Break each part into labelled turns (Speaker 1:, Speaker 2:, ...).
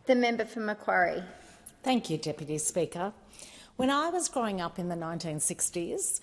Speaker 1: The member for Macquarie.
Speaker 2: Thank you, Deputy Speaker. When I was growing up in the 1960s,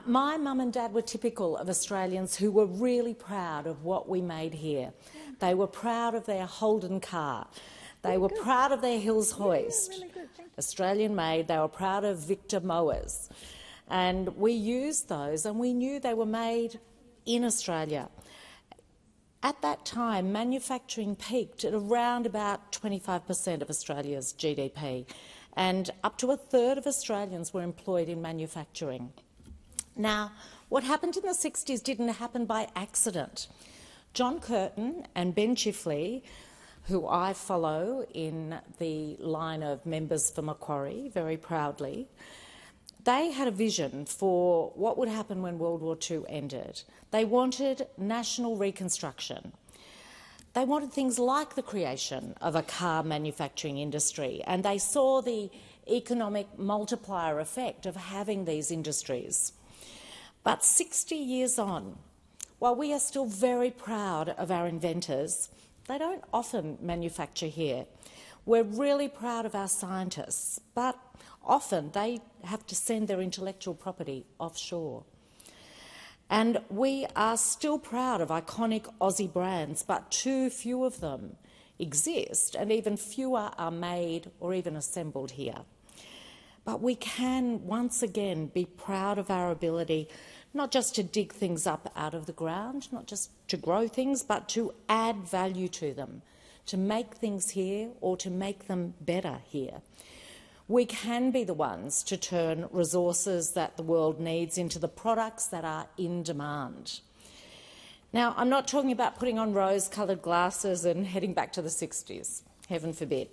Speaker 2: my mum and dad were typical of Australians who were really proud of what we made here. They were proud of their Holden car. They were proud of their Hills hoist.
Speaker 1: Really good.
Speaker 2: Australian made. They were proud of Victor mowers. And we used those and we knew they were made in Australia. At that time, manufacturing peaked at around about 25% of Australia's GDP, and up to a third of Australians were employed in manufacturing. Now, what happened in the 60s didn't happen by accident. John Curtin and Ben Chifley, who I follow in the line of members for Macquarie very proudly, they had a vision for what would happen when World War II ended. They wanted national reconstruction. They wanted things like the creation of a car manufacturing industry, and they saw the economic multiplier effect of having these industries. But 60 years on, while we are still very proud of our inventors, they don't often manufacture here. We're really proud of our scientists, but often they have to send their intellectual property offshore. And we are still proud of iconic Aussie brands, but too few of them exist, and even fewer are made or even assembled here. But we can once again be proud of our ability not just to dig things up out of the ground, not just to grow things, but to add value to them, to make things here or to make them better here. We can be the ones to turn resources that the world needs into the products that are in demand. Now, I'm not talking about putting on rose-coloured glasses and heading back to the 60s, heaven forbid.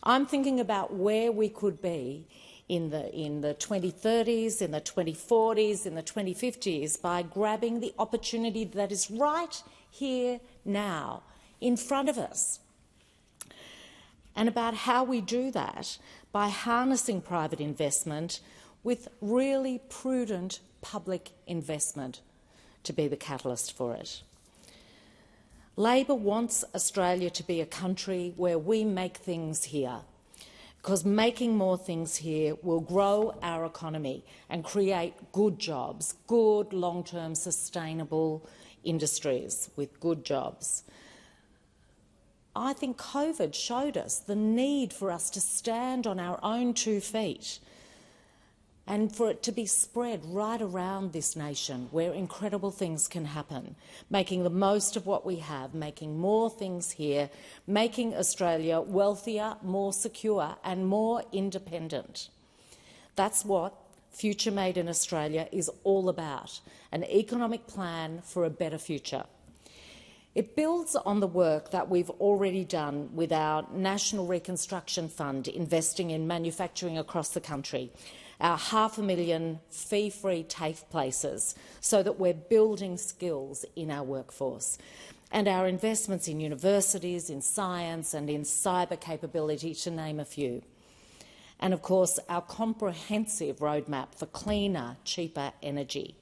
Speaker 2: I'm thinking about where we could be in the 2030s, in the 2040s, in the 2050s by grabbing the opportunity that is right here now, in front of us. And about how we do that by harnessing private investment with really prudent public investment to be the catalyst for it. Labor wants Australia to be a country where we make things here, because making more things here will grow our economy and create good jobs, good long-term sustainable industries with good jobs. I think COVID showed us the need for us to stand on our own 2 feet and for it to be spread right around this nation where incredible things can happen, making the most of what we have, making more things here, making Australia wealthier, more secure and more independent. That's what Future Made in Australia is all about, an economic plan for a better future. It builds on the work that we've already done with our National Reconstruction Fund investing in manufacturing across the country, our 500,000 fee-free TAFE places so that we're building skills in our workforce, and our investments in universities, in science and in cyber capability, to name a few. And of course, our comprehensive roadmap for cleaner, cheaper energy.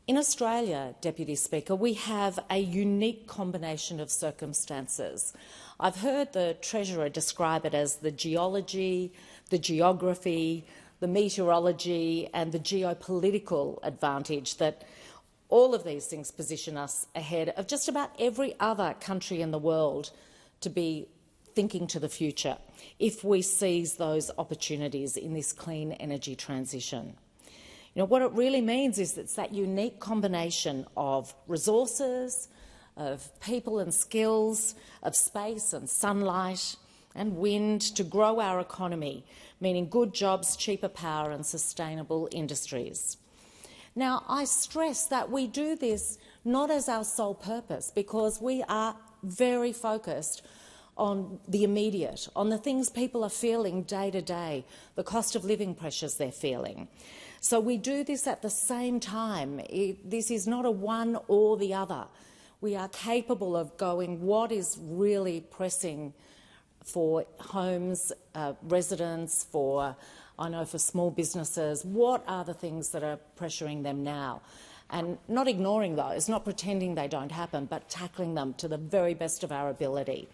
Speaker 2: In Australia, Deputy Speaker, we have a unique combination of circumstances. I've heard the Treasurer describe it as the geology, the geography, the meteorology and the geopolitical advantage that all of these things position us ahead of just about every other country in the world to be thinking to the future if we seize those opportunities in this clean energy transition. You know, what it really means is it's that unique combination of resources, of people and skills, of space and sunlight and wind to grow our economy, meaning good jobs, cheaper power and sustainable industries. Now, I stress that we do this not as our sole purpose, because we are very focused on the immediate, on the things people are feeling day to day, the cost of living pressures they're feeling. So we do this at the same time. This is not a one or the other. We are capable of going, what is really pressing for homes, residents, for small businesses, what are the things that are pressuring them now? And not ignoring those, not pretending they don't happen, but tackling them to the very best of our ability.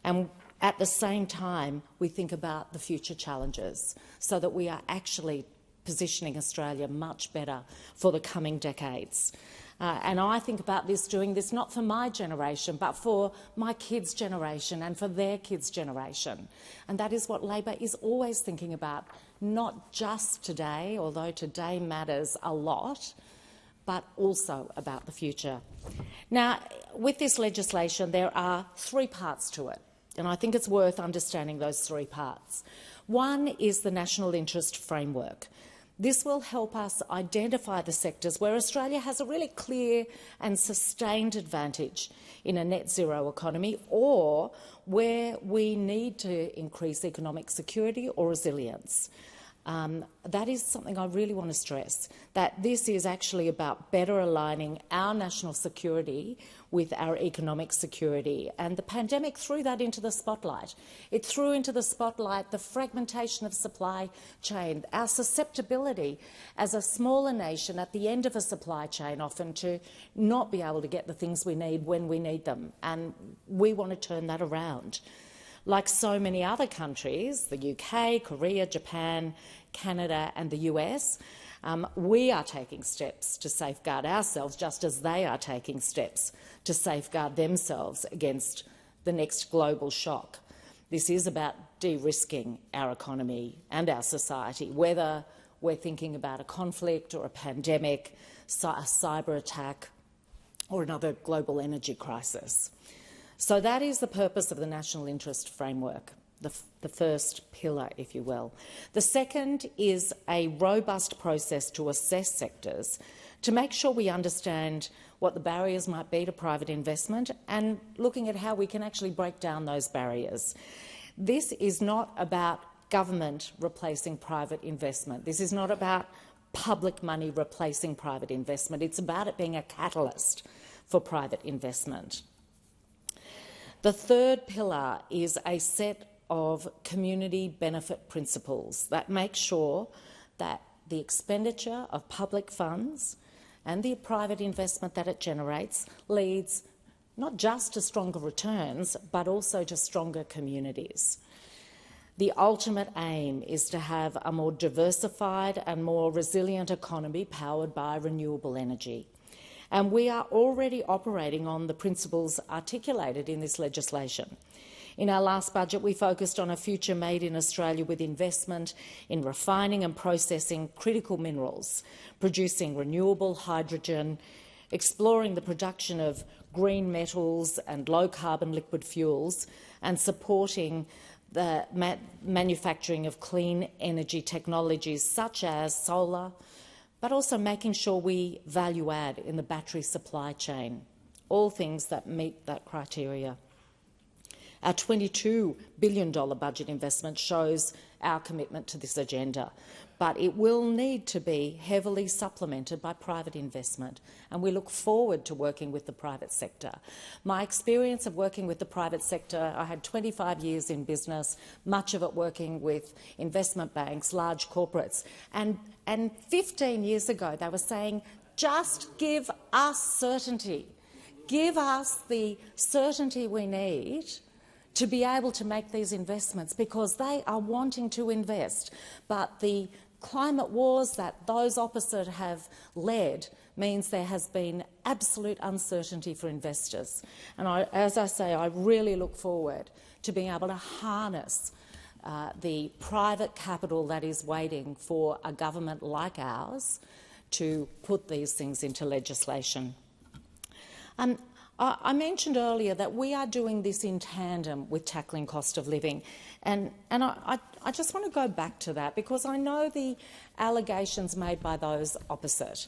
Speaker 2: And at the same time, we think about the future challenges so that we are actually positioning Australia much better for the coming decades. And I think about doing this not for my generation, but for my kids' generation and for their kids' generation. And that is what Labor is always thinking about, not just today, although today matters a lot, but also about the future. Now, with this legislation, there are three parts to it, and I think it's worth understanding those three parts. One is the national interest framework. This will help us identify the sectors where Australia has a really clear and sustained advantage in a net zero economy, or where we need to increase economic security or resilience. That is something I really want to stress, that this is actually about better aligning our national security with our economic security. And the pandemic threw that into the spotlight. It threw into the spotlight the fragmentation of supply chain, our susceptibility as a smaller nation at the end of a supply chain often to not be able to get the things we need when we need them. And we want to turn that around. Like so many other countries, the UK, Korea, Japan, Canada and the US, we are taking steps to safeguard ourselves just as they are taking steps to safeguard themselves against the next global shock. This is about de-risking our economy and our society, whether we're thinking about a conflict or a pandemic, a cyber attack or another global energy crisis. So that is the purpose of the National Interest Framework, the first pillar, if you will. The second is a robust process to assess sectors to make sure we understand what the barriers might be to private investment and looking at how we can actually break down those barriers. This is not about government replacing private investment. This is not about public money replacing private investment. It's about it being a catalyst for private investment. The third pillar is a set of community benefit principles that make sure that the expenditure of public funds and the private investment that it generates leads not just to stronger returns, but also to stronger communities. The ultimate aim is to have a more diversified and more resilient economy powered by renewable energy. And we are already operating on the principles articulated in this legislation. In our last budget, we focused on a future made in Australia with investment in refining and processing critical minerals, producing renewable hydrogen, exploring the production of green metals and low-carbon liquid fuels, and supporting the manufacturing of clean energy technologies such as solar, but also making sure we value add in the battery supply chain, all things that meet that criteria. Our $22 billion budget investment shows our commitment to this agenda, but it will need to be heavily supplemented by private investment, and we look forward to working with the private sector. My experience of working with the private sector, I had 25 years in business, much of it working with investment banks, large corporates, and 15 years ago they were saying, just give us certainty. Give us the certainty we need to be able to make these investments, because they are wanting to invest. But the climate wars that those opposite have led means there has been absolute uncertainty for investors. And as I say, I really look forward to being able to harness the private capital that is waiting for a government like ours to put these things into legislation. I mentioned earlier that we are doing this in tandem with tackling cost of living, and I just want to go back to that because I know the allegations made by those opposite.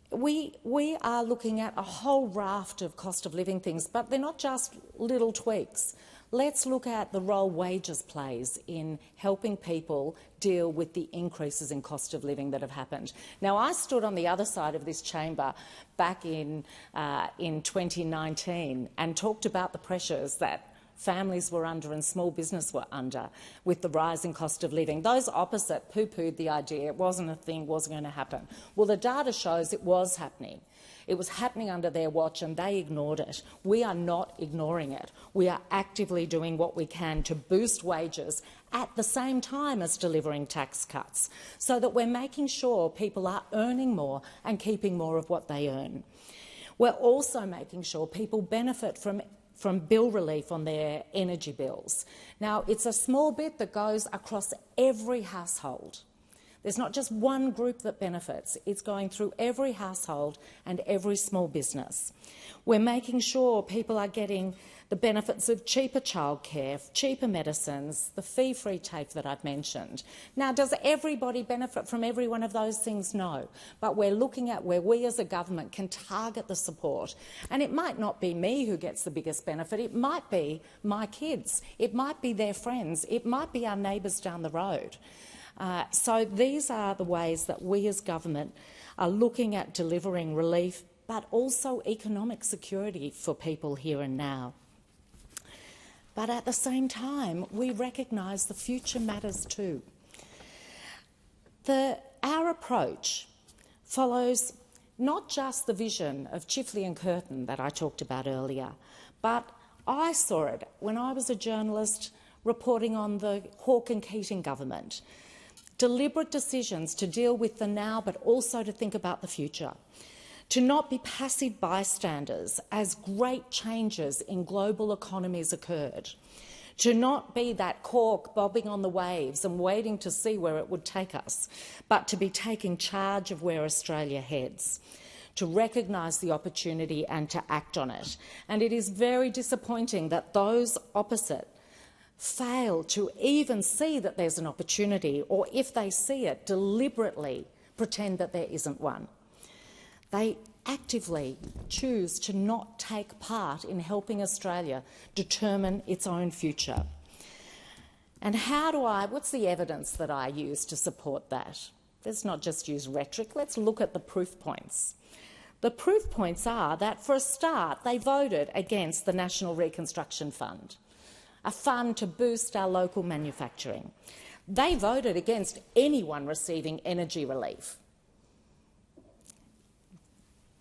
Speaker 2: We are looking at a whole raft of cost of living things, but they're not just little tweaks. Let's look at the role wages plays in helping people deal with the increases in cost of living that have happened. Now, I stood on the other side of this chamber back in 2019 and talked about the pressures that families were under and small business were under with the rising cost of living. Those opposite poo-pooed the idea. It wasn't a thing, wasn't going to happen. Well, the data shows it was happening. It was happening under their watch and they ignored it. We are not ignoring it. We are actively doing what we can to boost wages at the same time as delivering tax cuts, so that we're making sure people are earning more and keeping more of what they earn. We're also making sure people benefit from bill relief on their energy bills. Now, it's a small bit that goes across every household. There's not just one group that benefits. It's going through every household and every small business. We're making sure people are getting the benefits of cheaper childcare, cheaper medicines, the fee-free TAFE that I've mentioned. Now, does everybody benefit from every one of those things? No. But we're looking at where we as a government can target the support. And it might not be me who gets the biggest benefit. It might be my kids. It might be their friends. It might be our neighbours down the road. So these are the ways that we as government are looking at delivering relief, but also economic security for people here and now. But at the same time, we recognise the future matters too. Our approach follows not just the vision of Chifley and Curtin that I talked about earlier, but I saw it when I was a journalist reporting on the Hawke and Keating government. Deliberate decisions to deal with the now, but also to think about the future. To not be passive bystanders as great changes in global economies occurred. To not be that cork bobbing on the waves and waiting to see where it would take us, but to be taking charge of where Australia heads. To recognise the opportunity and to act on it. And it is very disappointing that those opposite fail to even see that there's an opportunity, or if they see it, deliberately pretend that there isn't one. They actively choose to not take part in helping Australia determine its own future. And what's the evidence that I use to support that? Let's not just use rhetoric, let's look at the proof points. The proof points are that, for a start, they voted against the National Reconstruction Fund, a fund to boost our local manufacturing. They voted against anyone receiving energy relief.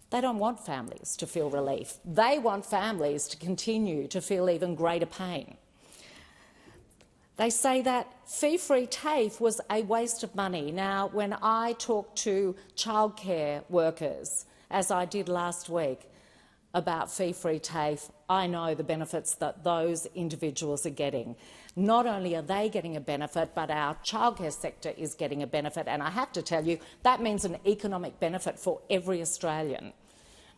Speaker 2: They don't want families to feel relief. They want families to continue to feel even greater pain. They say that fee-free TAFE was a waste of money. Now, when I talk to childcare workers, as I did last week, about fee-free TAFE, I know the benefits that those individuals are getting. Not only are they getting a benefit, but our childcare sector is getting a benefit. And I have to tell you, that means an economic benefit for every Australian,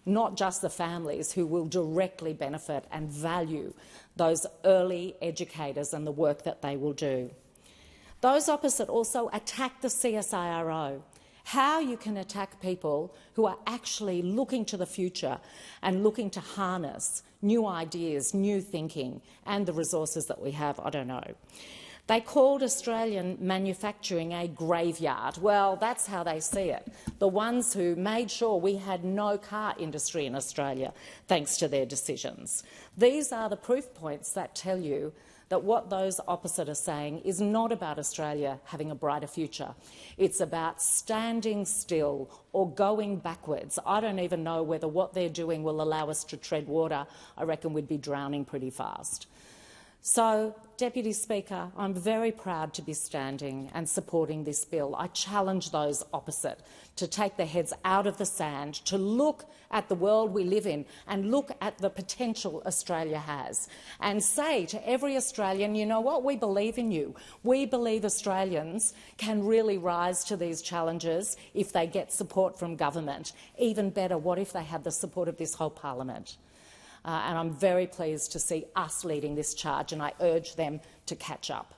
Speaker 2: not just the families who will directly benefit and value those early educators and the work that they will do. Those opposite also attack the CSIRO. How you can attack people who are actually looking to the future and looking to harness new ideas, new thinking and the resources that we have, I don't know. They called Australian manufacturing a graveyard. Well, that's how they see it. The ones who made sure we had no car industry in Australia, thanks to their decisions. These are the proof points that tell you that what those opposite are saying is not about Australia having a brighter future. It's about standing still or going backwards. I don't even know whether what they're doing will allow us to tread water. I reckon we'd be drowning pretty fast. So, Deputy Speaker, I'm very proud to be standing and supporting this bill. I challenge those opposite to take their heads out of the sand, to look at the world we live in and look at the potential Australia has, and say to every Australian, you know what, we believe in you. We believe Australians can really rise to these challenges if they get support from government. Even better, what if they had the support of this whole parliament? And I'm very pleased to see us leading this charge, and I urge them to catch up.